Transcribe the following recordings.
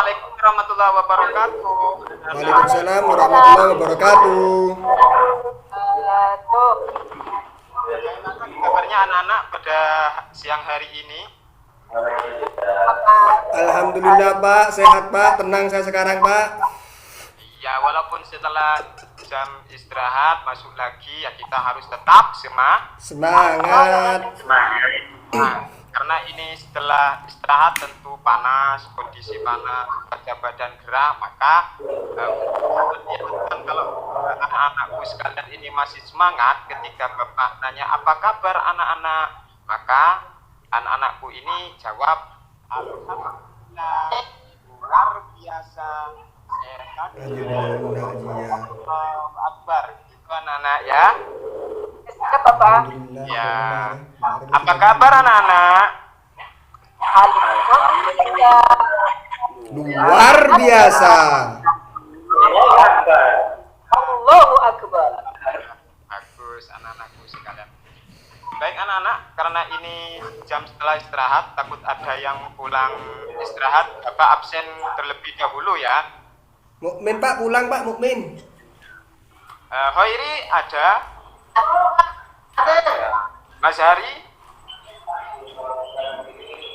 Assalamualaikum warahmatullahi wabarakatuh. Waalaikumsalam warahmatullahi wabarakatuh. Tuh, Bagaimana kabarnya anak-anak pada siang hari ini? apa? Alhamdulillah Pak, sehat Pak, tenang saya sekarang Pak. Ya, walaupun setelah jam istirahat masuk lagi, ya kita harus tetap Semangat. Nah, karena ini setelah istirahat tentu panas, kondisi panas, wajah badan gerak, maka kalau anak-anakku sekalian ini masih semangat ketika Bapak nanya apa kabar anak-anak, maka anak-anakku ini jawab alhamdulillah, luar biasa, sehat, Allahu Akbar. Itu anak-anak ya. Siapa Bapak? Ya. Apa kabar anak-anak? Alhamdulillah. Luar biasa. Allahu Akbar. Bagus anak-anakku sekalian. Baik anak-anak, karena ini jam setelah istirahat, takut ada yang pulang istirahat, Bapak absen terlebih dahulu ya. Mukmin Pak, pulang Pak, Mukmin. Hoiri ada? Mas Hari?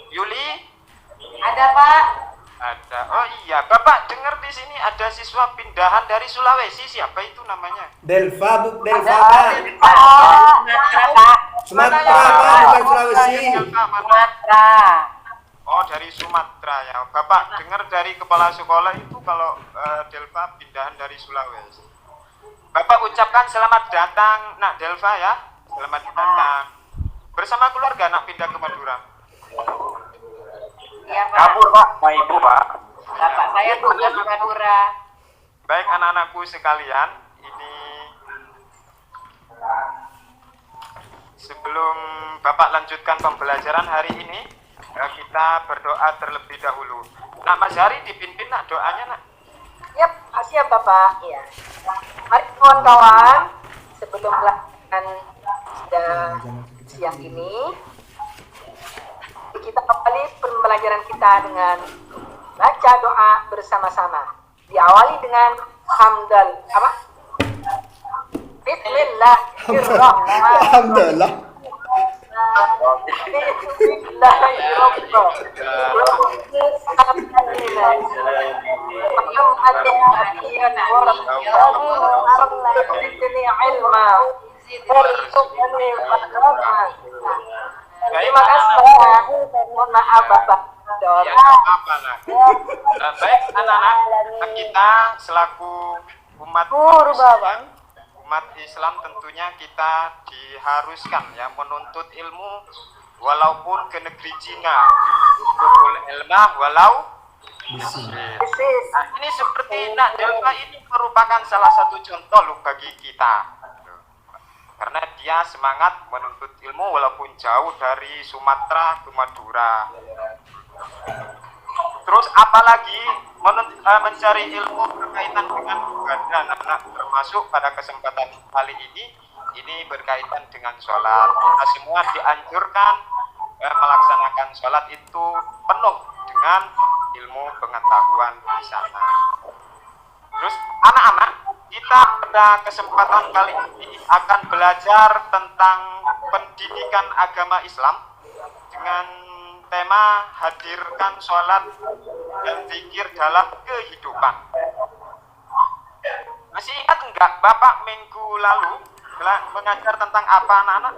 Yuli? Ada Pak? Ada. Oh iya, Bapak dengar di sini ada siswa pindahan dari Sulawesi. Siapa itu namanya? Delva Bu, Delva Ada Pak. Pak. Sumatera Pak, bukan Sulawesi. Sumatera. Oh, dari Sumatera ya. Bapak dengar dari kepala sekolah itu kalau Delva pindahan dari Sulawesi. Bapak ucapkan selamat datang Nak Delva ya. Selamat datang. Bersama keluarga nak pindah ke Madura. Iya Pak. Kabur Pak, sama Ibu Pak. Bapak saya tugas di Madura. Baik anak-anakku sekalian, ini sebelum Bapak lanjutkan pembelajaran hari ini, kita berdoa terlebih dahulu. Nak Mas Hari dipimpin nak doanya nak. Yap, siap Bapak. Iya. Mari kawan-kawan, sebelum melakukan siang ini, kita kembali pembelajaran kita dengan baca doa bersama-sama. Diawali dengan hamdal apa? Bismillahirrahmanirrahim. Alhamdulillah. Terima kasih. Mohon maaf Bapak. Ya, apa nak. Baik anak-anak, kita selaku umat Islam tentunya kita diharuskan ya menuntut ilmu walaupun ke negeri Cina. Utul ilmah walau Nah, ini seperti Nak Delva ini merupakan salah satu contoh loh bagi kita. Karena dia semangat menuntut ilmu walaupun jauh dari Sumatera ke Madura. Terus apalagi mencari ilmu berkaitan dengan ibadah anak-anak, termasuk pada kesempatan kali ini berkaitan dengan sholat. Kita semua dianjurkan melaksanakan sholat itu penuh dengan ilmu pengetahuan di sana. Terus anak-anak, kita pada kesempatan kali ini akan belajar tentang pendidikan agama Islam dengan tema hadirkan sholat dan zikir dalam kehidupan. Masih ingat enggak Bapak minggu lalu mengajar tentang apa anak-anak?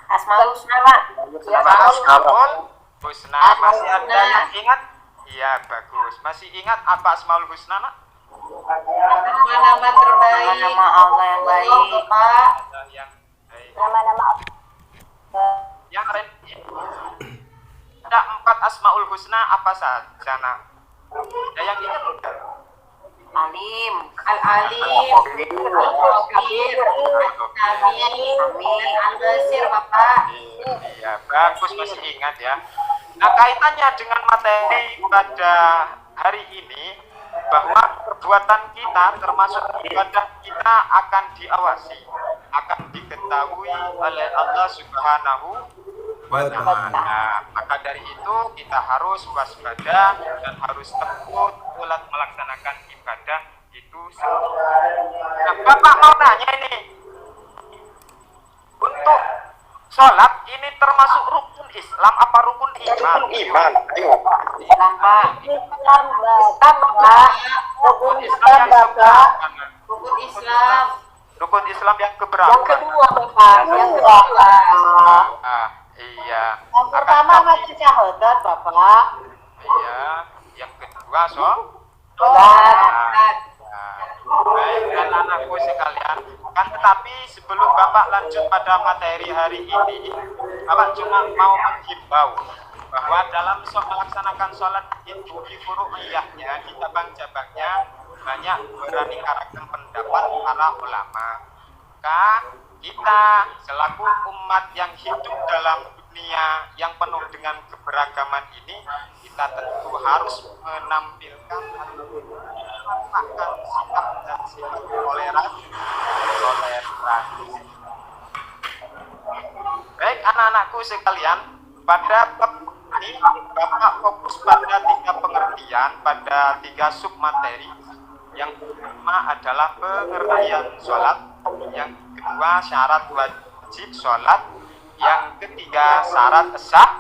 Asmaul Husna Pak. Asmaul Husna. Masih ada yang ingat? Iya, bagus. Masih ingat apa Asmaul Husna nak? Nama-nama terbaik. Nama Allah yang baik Pak. Yang baik. Nama-nama Yang ada 4 Asmaul Husna apa saja nak? Ada yang ingat enggak? Alim, Al-Alim, Al-Kabir, Al-Amin, Al-Basir Bapak. Iya, bagus masih ingat ya. Nah, kaitannya dengan materi pada hari ini bahwa perbuatan kita termasuk ibadah kita akan diawasi, akan diketahui oleh Allah Subhanahu Betul. Nah, maka dari itu kita harus waspada dan harus tekun ulat melaksanakan ibadah itu. Nah, Bapak mau nanya ini, untuk sholat ini termasuk rukun Islam apa rukun iman? Iman, ayo. Islam, Pak. Islam, Rukun Islam yang seberapa? Rukun Islam. Rukun Islam yang keberapa? Yang kedua, Bapak. Yang kedua. Ah, iya. Yang Akan pertama tapi- baca syahadat, Bapak. Iya. Yang kedua, Sholat. Baik, anak-anakku sekalian, kan tetapi sebelum Bapak lanjut pada materi hari ini, Bapak cuma mau menghimbau bahwa dalam melaksanakan sholat itu di furu'iyahnya, di cabang-cabangnya banyak beraneka-ragam pendapat para ulama. Maka kita selaku umat yang hidup dalam dunia yang penuh dengan keberagaman ini, kita tentu harus menampilkan atau menampakkan sikap dan sikap toleransi. Baik anak-anakku sekalian, pada bab ini Bapak fokus pada 3 pengertian, pada 3 submateri. Yang pertama adalah pengertian sholat, yang kedua syarat wajib sholat, yang ketiga syarat sah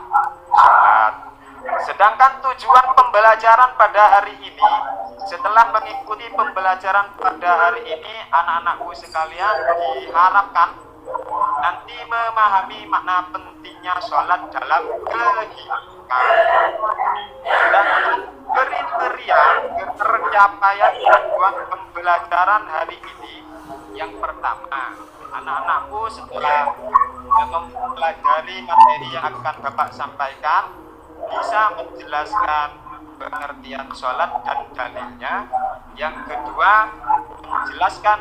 sholat. Sedangkan tujuan pembelajaran pada hari ini, setelah mengikuti pembelajaran pada hari ini, anak-anakku sekalian diharapkan nanti memahami makna pentingnya sholat dalam kehidupan dan kriteria tercapaian tujuan pembelajaran hari ini. Yang pertama, anak-anakku setelah mempelajari materi yang akan Bapak sampaikan, bisa menjelaskan pengertian sholat dan dalilnya. Yang kedua, menjelaskan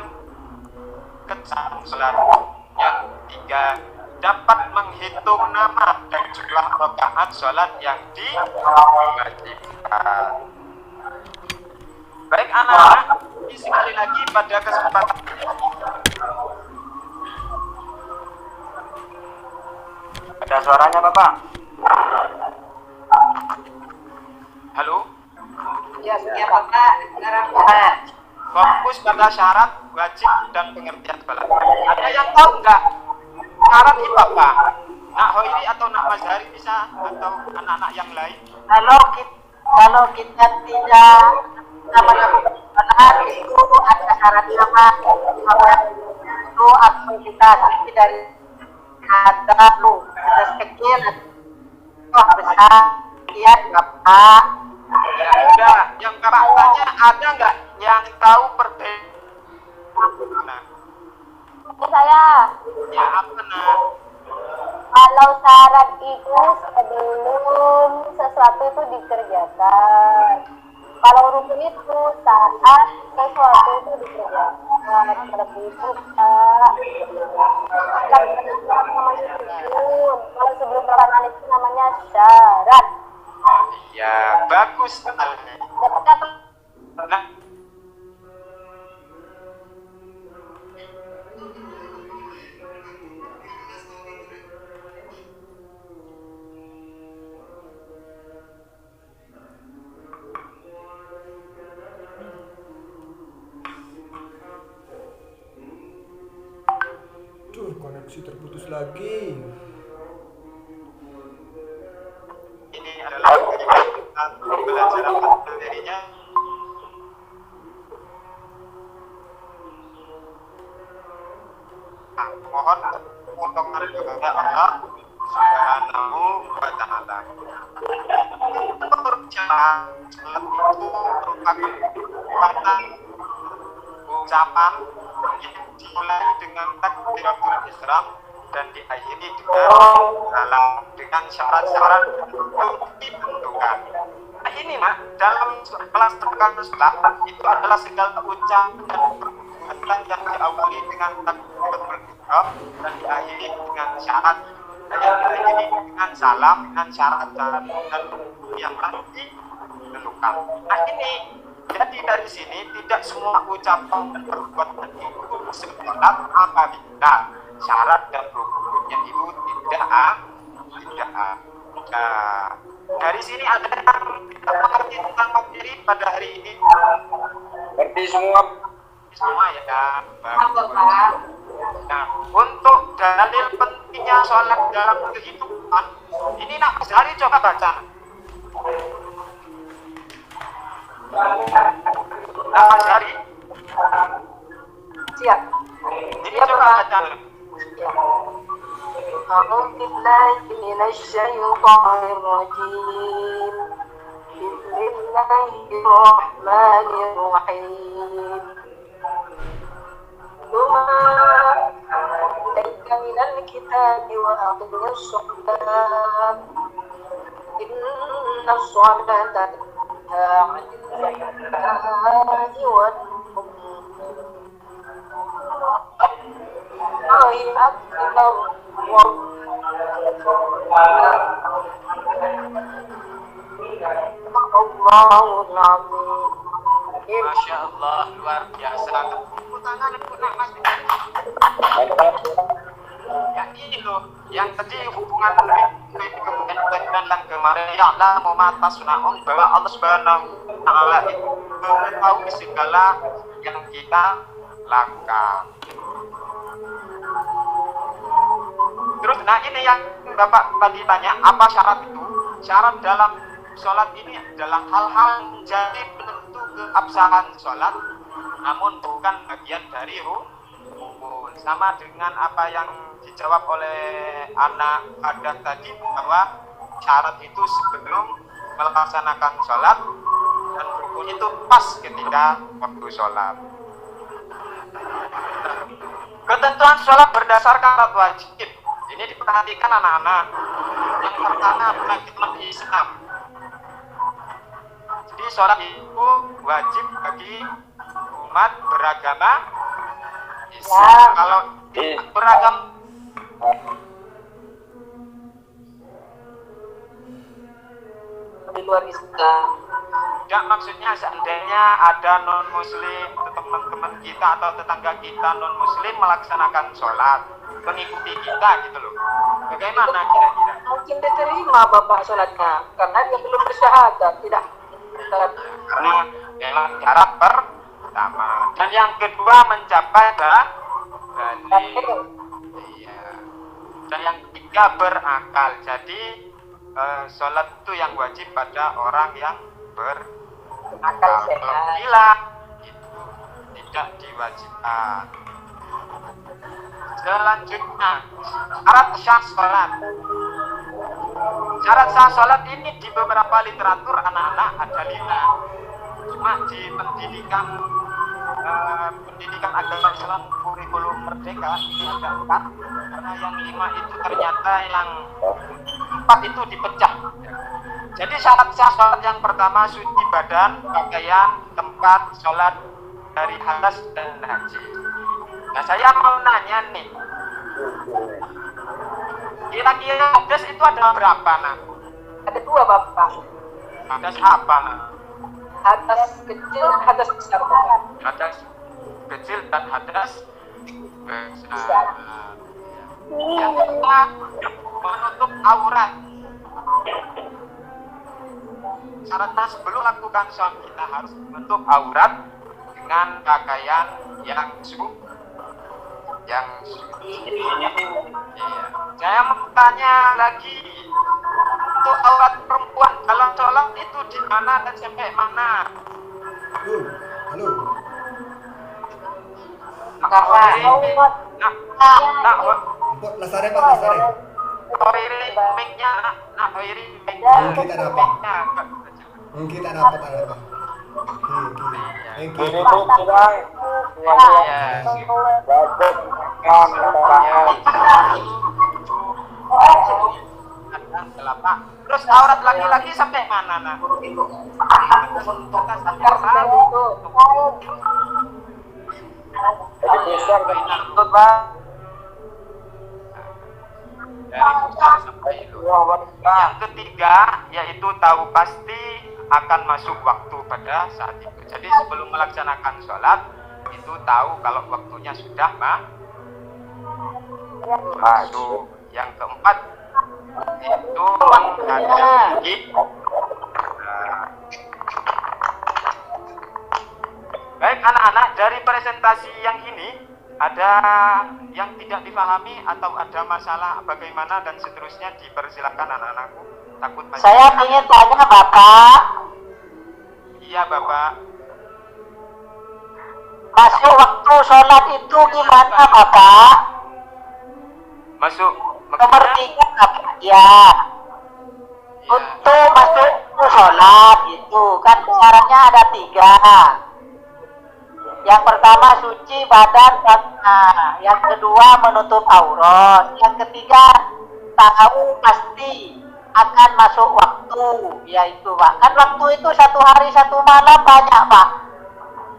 kesan sholat. Yang ketiga, dapat menghitung nama dan jumlah rakaat sholat yang diwajibkan. Baik anak-anak, ini sekali lagi pada kesempatan ini ada suaranya Bapak? Halo? Ya, Bapak. Sekarang, Bapak. Fokus pada syarat, wajib, dan pengertian sholat. Ada yang tahu nggak syarat itu apa? Nak Hoiri atau Nak Mazhari bisa, atau anak-anak yang lain? Kalau kita tidak melakukan sholat itu ada syaratnya, Pak. Itu aktivitas dari ada lu kecil besar sekian Bapak. Ya udah, yang Bapak tanya ada nggak yang tahu perbedaan? Nah, Saya ya apa nak? kalau syarat itu sebelum sesuatu itu dikerjakan. Kalau rukun itu saat sesuatu itu dikerjakan. Terlebih itu namanya rukun. Kalau sebelum pelaksanaan itu namanya syarat. Ya bagus sekali. Dapat apa? Nah, Duh, koneksi terputus lagi. ini adalah pembelajaran materinya. Nah, mohon potongan kepada Allah Subhanahu wa Ta'ala. Menurut Jalan itu merupakan ucapan yang dimulai dengan takbiratul ihram dan diakhiri dengan syarat-syarat untuk ditentukan. Nah ini mak, dalam kelas terkandung itu adalah segala ucapan dan perbuatan yang diawali dengan takbiratul ihram dan diakhiri dengan syarat, yang diakhiri dengan salam, dengan syarat-syarat dan yang telah ditentukan. Nah ini, jadi dari sini tidak semua ucapan dan perbuatan itu sholat apabila syarat dan rukunnya itu tidak sudah ada. Dari sini ada yang kita mengerti tentang materi pada hari ini. Ngerti semua. Semua ya. Apa, Bagus. Pak? Nah, untuk dalil pentingnya sholat dalam kehidupan, ini nak Mas Hari coba baca. Nah, Mas Hari, Siap. ini Siap, coba Pak. baca. Ya. أعوذ بالله من الشيطان الرجيم بسم الله الرحمن الرحيم وما إليك من الكتاب وأقم الصلاة إن الصلاة تنهى عن الفحشاء والمنكر الله أكبر Allahul Azim. Masya Allah, luar biasa. Tepuk tangan untuk nak Mas. Ya ini loh, yang tadi hubungan kemudian dan kemarin ya Allah memata sunaon bahwa Allah Subhanahu wa Ta'ala itu mengetahui segala yang kita lakukan. Terus, nah ini yang Bapak tadi tanya, apa syarat itu? Syarat dalam sholat ini adalah hal-hal menjadi penentu keabsahan sholat, namun bukan bagian dari rukun. Sama dengan apa yang dijawab oleh anak Adah tadi, bahwa syarat itu sebelum melaksanakan sholat, dan rukun itu pas ketika waktu sholat. Ketentuan sholat berdasarkan syarat wajib. Ini diperhatikan anak-anak. Yang pertama, komitmen Islam. Jadi sholat itu wajib bagi umat beragama Islam. Kalau tidak beragam Di luar Islam. tidak, maksudnya seandainya ada non-muslim, teman-teman kita atau tetangga kita non-muslim melaksanakan sholat, mengikuti kita gitu loh. Bagaimana kira-kira? Mungkin diterima Bapak sholatnya karena dia belum bersyahadat, tidak. Karena memang syarat pertama. Dan yang kedua mencapai balik. Iya. Dan yang ketiga berakal. Jadi sholat itu yang wajib pada orang yang Akal kalau sehat. gila itu tidak diwajibkan. Selanjutnya, syarat sah sholat. Syarat sah sholat ini di beberapa literatur anak-anak ada 5. Cuma di pendidikan agama Islam kurikulum merdeka ini ada 4. Karena yang 5 itu ternyata yang 4 itu dipecah. Jadi syarat sah sholat yang pertama suci badan, pakaian, tempat sholat dari hadas dan najis. Nah, saya mau nanya nih, kira-kira hadas itu ada berapa, nak? Ada 2 Bapak. Hadas apa, nak? Hadas kecil, hadas besar. Hadas kecil dan hadas besar. Yang kedua, menutup aurat. Syaratnya sebelum lakukan sholat kita harus menutup aurat dengan pakaian yang suci. Iya. Saya mau tanya lagi, untuk aurat perempuan kalau sholat itu di mana dan sampai mana? Halo. Empok lasare Pak, lasare. Mungkin tak dapat. Mungkin tak dapat ada Pak. Thank you. Terus aurat laki-laki sampai mana, nak? Yang ketiga yaitu tahu pasti akan masuk waktu pada saat itu. Jadi sebelum melaksanakan sholat itu tahu kalau waktunya sudah masuk. Yang keempat itu menghadapi baik anak-anak, dari presentasi yang ini ada yang tidak dipahami atau ada masalah bagaimana dan seterusnya, dipersilakan anak-anakku. Takut masih Saya ingin tanya Bapak, iya Bapak. masuk waktu sholat itu gimana Bapak? Masuk Nomor maksudnya 3 Bapak, ya. Untuk masuk ke sholat itu kan syaratnya ada 3. Yang pertama suci badan batna, yang kedua menutup aurat, yang ketiga tahu pasti akan masuk waktu, yaitu Pak. Kan waktu itu 1 hari 1 malam banyak Pak.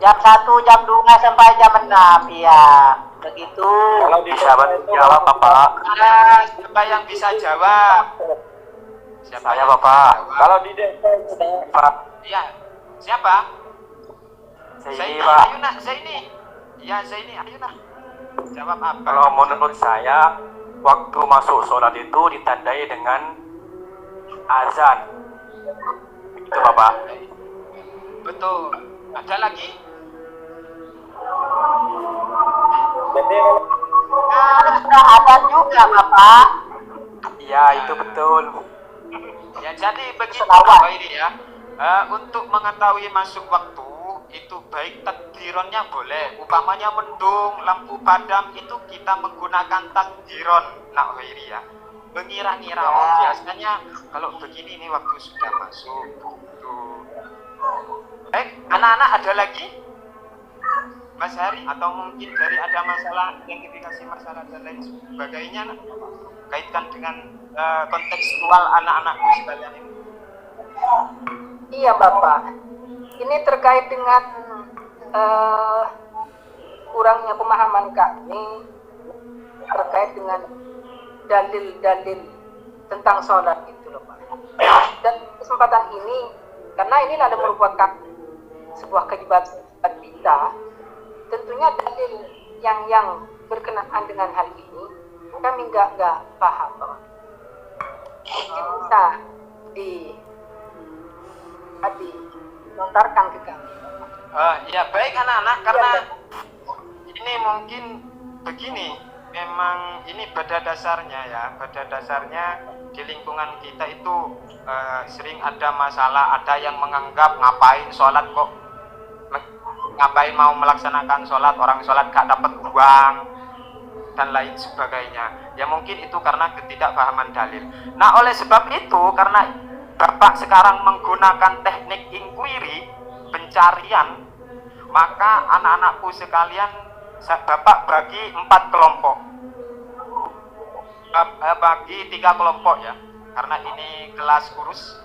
Jam 1, jam 2 sampai jam 6, ya begitu. Kalau bisa jawab Bapak. ada siapa yang bisa jawab? Siapa Saya yang Bapak. bisa jawab? Kalau di desa Pak. Iya, siapa? Zaini Zaini, Pak. ayo nak, Zaini. Ya Zaini, ayo nak. Jawab apa? Kalau menurut saya waktu masuk sholat itu ditandai dengan azan. Itu Bapak. Betul. Ada lagi? Nah, sudah ada juga Bapak. Iya itu betul. Ya jadi begitu Selawat. Pak ini ya. Untuk mengetahui masuk waktu itu baik takdironnya boleh. Umpamanya mendung, lampu padam itu kita menggunakan takdiron nak Hoiri ya. Mengira-ngira oh biasanya kalau begini ini waktu sudah masuk. Gitu. Baik, anak-anak ada lagi? Mas Hari atau mungkin dari ada masalah identifikasi masalah dan lain sebagainya nak? Kaitkan dengan kontekstual anak-anakku sekalian ini. Iya Bapak, ini terkait dengan kurangnya pemahaman kami terkait dengan dalil-dalil tentang sholat itu loh Pak. Dan kesempatan ini, karena ini adalah merupakan sebuah kewajiban kita, tentunya dalil yang berkenaan dengan hal ini kami nggak paham Pak. Mungkin bisa dilontarkan ke kami. Ya baik anak-anak, karena ini mungkin begini, memang ini pada dasarnya ya, pada dasarnya di lingkungan kita itu sering ada masalah, ada yang menganggap ngapain sholat kok, ngapain mau melaksanakan sholat, orang sholat gak dapat uang dan lain sebagainya. Ya mungkin itu karena ketidakpahaman dalil. Nah oleh sebab itu, karena Bapak sekarang menggunakan teknik inquiry, pencarian, maka anak-anakku sekalian Bapak bagi 4 kelompok, bagi 3 kelompok ya, karena ini kelas kurus.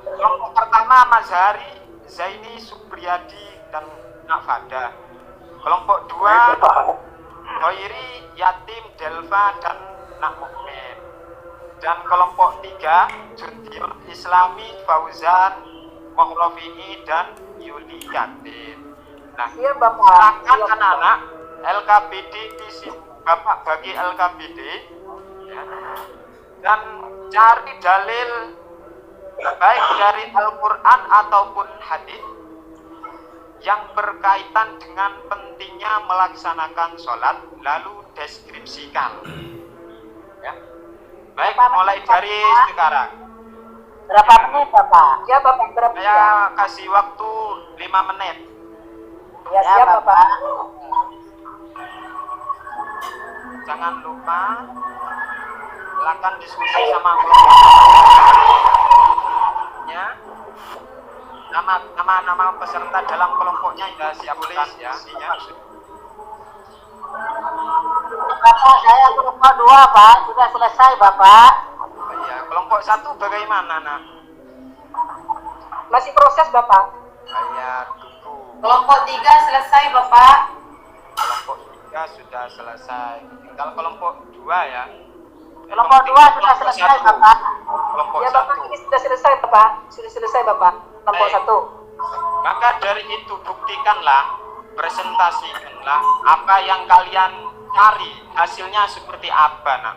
Kelompok pertama Mas Hari, Zaini, Supriyadi, dan Nafada. Kelompok 2 Hoiri, Yatim, Delva, dan Nak Mukmin. Dan kelompok 3 Jundiun Islami, Fauzan, Mohrofi'i, dan Yuli Yatin. Nah, Iya Bapak. silakan anak-anak LKBD di sini, Bapak bagi LKBD ya, dan cari dalil baik dari Al-Quran ataupun hadis yang berkaitan dengan pentingnya melaksanakan sholat, lalu deskripsikan ya. Baik, mulai dari sekarang Berapa menit Bapak? Ya Bapak, berapa menit? saya kasih waktu 5 menit. Ya siap Bapak. Jangan lupa silakan diskusi sama ya. Nama peserta dalam kelompoknya ya siapkan ya. Bapak, saya kelompok 2 Pak, sudah selesai Bapak. Ya, kelompok 1 bagaimana nak? Masih proses Bapak. Saya tunggu. Kelompok 3 selesai, Bapak. Kelompok 3 sudah selesai. Tinggal kelompok 2 ya. Kelompok 2 sudah selesai Bapak. Kelompok Ya Bapak, 1. ini sudah selesai Bapak. Sudah selesai Bapak. Kelompok Baik. 1. Maka dari itu buktikanlah, presentasikanlah apa yang kalian cari, hasilnya seperti apa nak.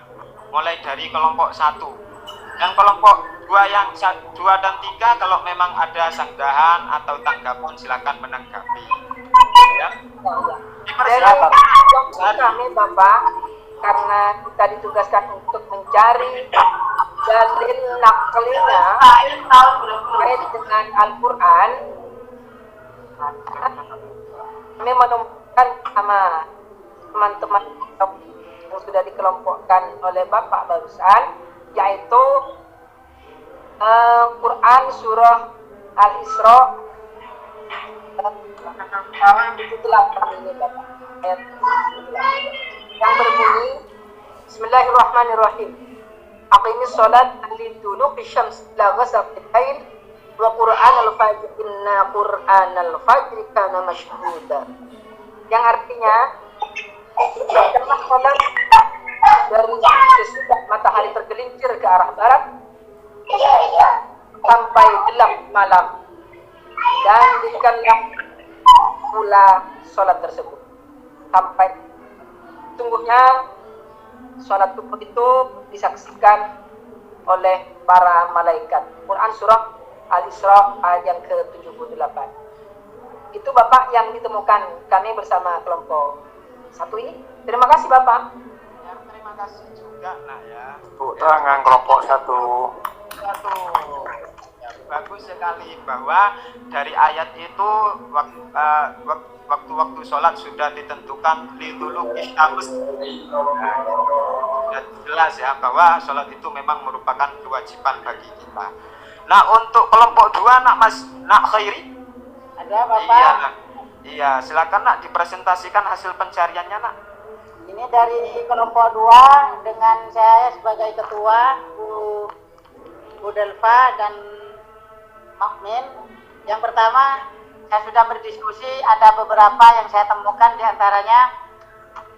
mulai dari kelompok 1. Yang kelompok 2 dan 3 kalau memang ada sanggahan atau tanggapan silakan menanggapi. Ya. Dari kami Bapak, karena kita ditugaskan untuk mencari dalil naklinya terkait dengan Al-Quran, kami menemukan sama teman-teman yang sudah dikelompokkan oleh Bapak barusan, yaitu Quran surah Al-Isra itu 8 ini Bapak, ayat yang berbunyi Bismillahirrahmanirrahim. Aqimis sholat liduluki syams ila ghasaqil lail wa Qur'an al-fajr inna Qur'an al-fajr kana mashhuda. Yang artinya janganlah sholat dari sesudah matahari tergelincir ke arah barat sampai gelap malam, dan dirikanlah pula sholat tersebut sampai sungguhnya sholat subuh itu disaksikan oleh para malaikat. Quran surah Al-Isra ayat yang ke-78. Itu Bapak yang ditemukan kami bersama kelompok 1 ini. Terima kasih Bapak. Ya, terima kasih juga nak ya. Tepuk tangan kelompok 1. Ya, bagus sekali bahwa dari ayat itu waktu-waktu sholat sudah ditentukan liduluki syams. Sudah jelas ya bahwa sholat itu memang merupakan kewajiban bagi kita. Nah, untuk kelompok 2 nak Khairi? Ada Bapak? Iya nak. Iya, silakan nak dipresentasikan hasil pencariannya nak. Ini dari kelompok 2 dengan saya sebagai ketua, Bu Delva dan Makmin. Yang pertama, saya sudah berdiskusi, ada beberapa yang saya temukan, diantaranya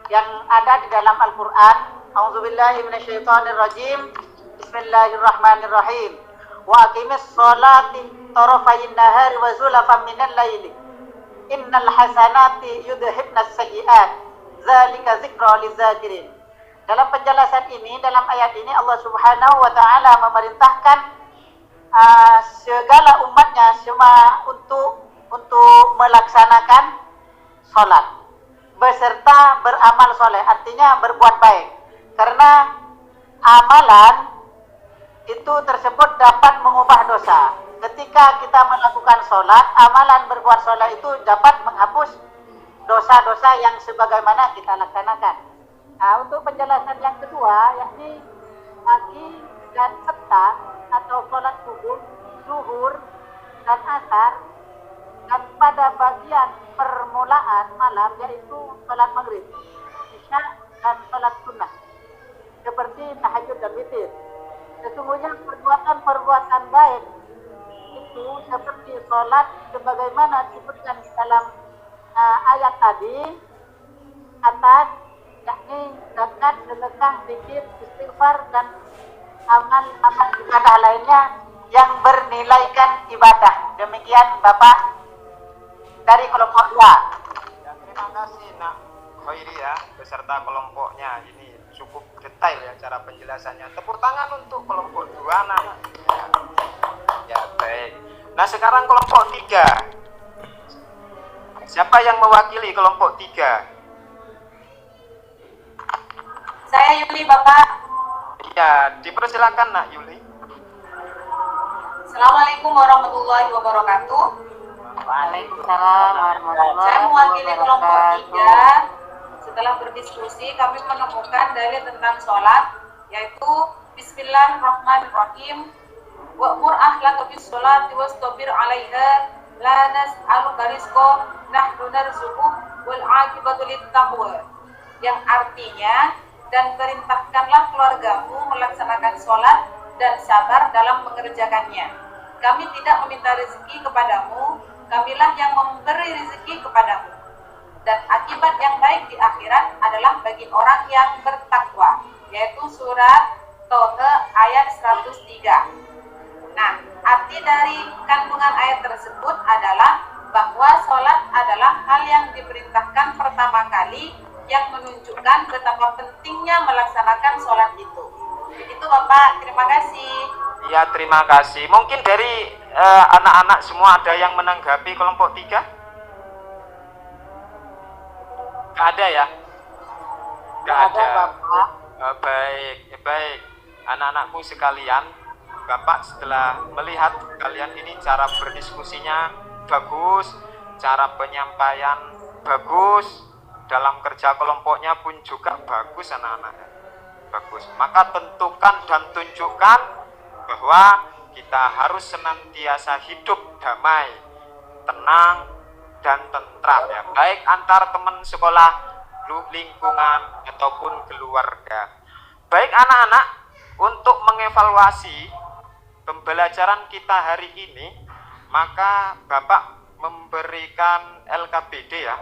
yang ada di dalam Al-Quran. A'udzubillahi minasyaitonirrajim. Bismillahirrahmanirrahim. Wa aqimis sholati tarafayin nahari wa zulafan minal laili. Innal hasanati yudhibnas sayyi'at. Zalika zikra lizakirin. Dalam penjelasan ini, dalam ayat ini Allah Subhanahu wa taala memerintahkan segala umatnya semua untuk melaksanakan sholat beserta beramal soleh, artinya berbuat baik, karena amalan itu tersebut dapat mengubah dosa. Ketika kita melakukan sholat, amalan berbuat sholat itu dapat menghapus dosa-dosa yang sebagaimana kita laksanakan. Nah, untuk penjelasan yang kedua, yakni pagi dan petang atau sholat subuh, zuhur dan asar, dan pada bagian permulaan malam yaitu sholat maghrib, isya dan sholat sunnah seperti tahajud dan witir. Sesungguhnya perbuatan-perbuatan baik itu seperti sholat sebagaimana disebutkan di dalam ayat tadi atas, yakni zakat, sedekah, zikir, istighfar dan amal ibadah lainnya yang bernilaikan ibadah. Demikian Bapak dari kelompok 2. Ya, terima kasih nak Khairi ya beserta kelompoknya. Ini cukup detail ya cara penjelasannya. Tepuk tangan untuk kelompok 2 nak. Ya baik. Nah sekarang kelompok 3. Siapa yang mewakili kelompok 3? Saya Yuli, Bapak. Ya, dipersilakan nak Yuli. Assalamualaikum warahmatullahi wabarakatuh. Waalaikumsalam warahmatullahi Saya mewakili kelompok wabarakatuh. 3. Setelah berdiskusi, kami menemukan dalil tentang sholat, yaitu Bismillahirrahmanirrahim. Wa'mur ahlaka bis sholati wastabir 'alaiha la nas'aluka rizqa nahnu narzuquk wal 'aqibatu littaqwa. Yang artinya, dan perintahkanlah keluargamu melaksanakan sholat dan sabar dalam mengerjakannya. Kami tidak meminta rezeki kepadamu, kamilah yang memberi rezeki kepadamu. Dan akibat yang baik di akhirat adalah bagi orang yang bertakwa, yaitu surat Toha ayat 103. Nah, arti dari kandungan ayat tersebut adalah bahwa sholat adalah hal yang diperintahkan pertama kali, yang menunjukkan betapa pentingnya melaksanakan sholat itu. Begitu Bapak, terima kasih. Ya, terima kasih. Mungkin dari anak-anak semua ada yang menanggapi kelompok 3? Nggak ada ya? Nggak ada. Bapak. Baik. Anak-anakku sekalian, Bapak setelah melihat kalian ini cara berdiskusinya bagus, cara penyampaian bagus, dalam kerja kelompoknya pun juga bagus anak-anak. Bagus. Maka tentukan dan tunjukkan bahwa kita harus senantiasa hidup damai, tenang, dan tentram ya, baik antar teman sekolah, lingkungan, ataupun keluarga. Baik anak-anak, untuk mengevaluasi pembelajaran kita hari ini, maka Bapak memberikan LKBD ya,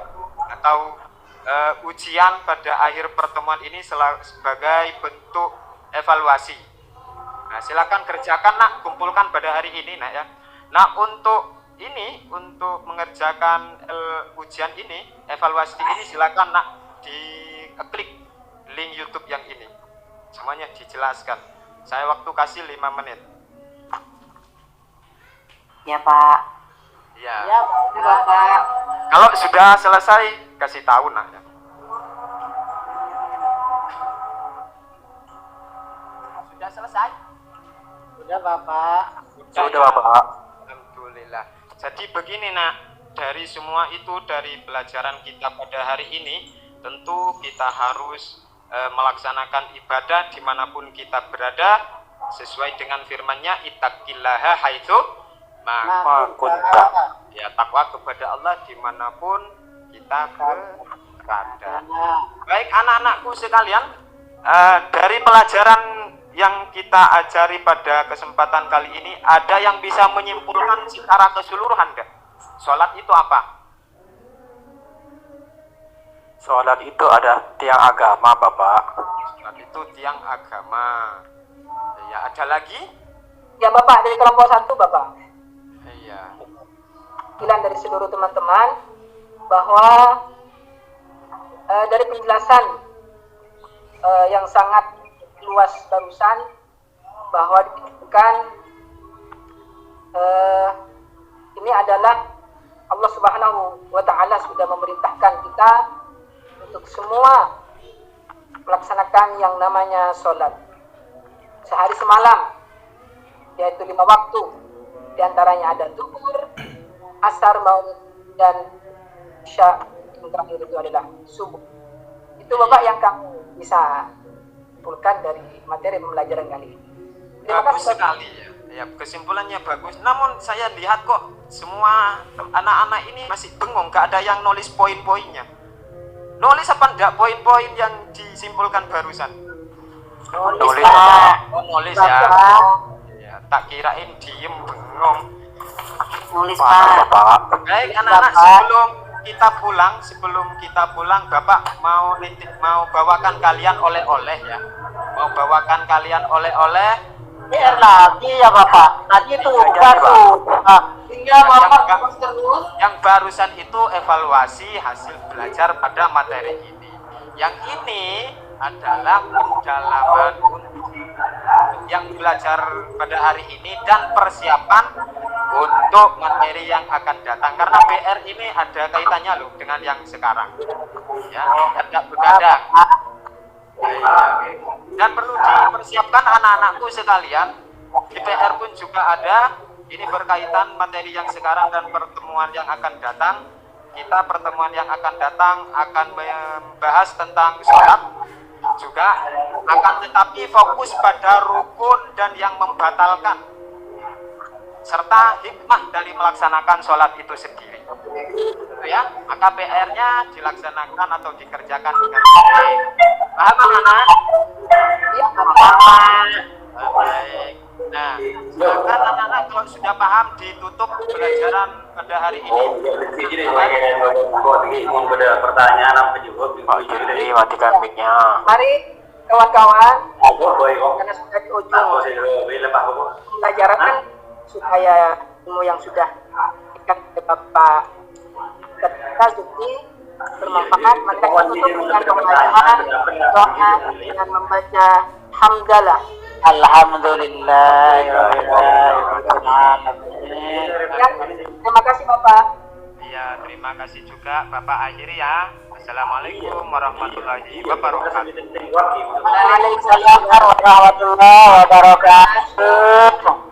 atau ujian pada akhir pertemuan ini sebagai bentuk evaluasi. Nah, silakan kerjakan nak, kumpulkan pada hari ini nak ya. Nah, untuk mengerjakan ujian ini, evaluasi ini, silakan nak diklik link YouTube yang ini. Semuanya dijelaskan. Saya waktu kasih 5 menit. Ya Pak. Ya. Ya Bapak. Kalau sudah selesai, kasih tahu nak ya. Sudah selesai? Sudah Bapak. Sudah Bapak. Alhamdulillah. Jadi begini nak, dari semua itu, dari pelajaran kita pada hari ini, tentu kita harus melaksanakan ibadah dimanapun kita berada, sesuai dengan firman-Nya, ittaqillaha haitsu ma kunta. Ya, takwa kepada Allah dimanapun kita berada. Baik anak-anakku sekalian, dari pelajaran yang kita ajari pada kesempatan kali ini, ada yang bisa menyimpulkan secara keseluruhan enggak? Sholat itu apa? Sholat itu ada tiang agama, Bapak. Sholat itu tiang agama. Ya, ada lagi? Ya Bapak, dari kelompok 1 Bapak. Iya. Pilihan dari seluruh teman-teman bahwa dari penjelasan yang sangat luas barusan, bahwa ditentukan ini adalah Allah Subhanahu wa Ta'ala sudah memerintahkan kita untuk semua melaksanakan yang namanya sholat sehari semalam, yaitu 5 waktu. Di antaranya ada zuhur, asar, maghrib, dan isya. Yang terakhir itu adalah subuh. Itu Bapak yang kami bisa simpulkan dari materi pembelajaran kali ini. Terima Bagus kasih. sekali ya. Ya, kesimpulannya bagus. Namun saya lihat kok semua anak-anak ini masih bengong, gak ada yang nulis poin-poinnya. Nulis apa enggak poin-poin yang disimpulkan barusan? Nulis Oh, nulis ya. Ya, tak kirain diem bengong. Nulis Pak. Baik anak-anak, sebelum kita pulang, Bapak mau bawakan kalian oleh-oleh ya. Mau bawakan kalian oleh-oleh. PR lagi ya Bapak. Tadi itu baru. Tinggal Bapak terus. Yang barusan itu evaluasi hasil belajar pada materi ini. Yang ini adalah pendalaman yang belajar pada hari ini dan persiapan untuk materi yang akan datang. Karena PR ini ada kaitannya loh dengan yang sekarang. Ya, tidak begadang. Dan perlu dipersiapkan anak-anakku sekalian. Di PR pun juga ada. Ini berkaitan materi yang sekarang dan pertemuan yang akan datang. Kita pertemuan yang akan datang akan membahas tentang sholat juga, akan tetapi fokus pada rukun dan yang membatalkan serta hikmah dari melaksanakan sholat itu sendiri. Itu ya, maka PR-nya dilaksanakan atau dikerjakan dengan baik. Paham anak-anak? Ya Bapak. Baik. Nah, silakan anak-anak kalau sudah paham ditutup pelajaran pada hari ini. Pertanyaan apa juga? Jadi matikan mic-nya. Mari kawan-kawan, karena sudah di ujung pembelajaran kan, supaya ilmu yang sudah diberikan oleh Bapak kita jadi bermanfaat, maka kita tutup dengan pembacaan doa dengan membaca hamdalah. Alhamdulillah. Terima kasih Bapak. Ya, terima kasih juga Bapak akhiri ya. Assalamualaikum warahmatullahi wabarakatuh. Waalaikumsalam warahmatullahi wabarakatuh.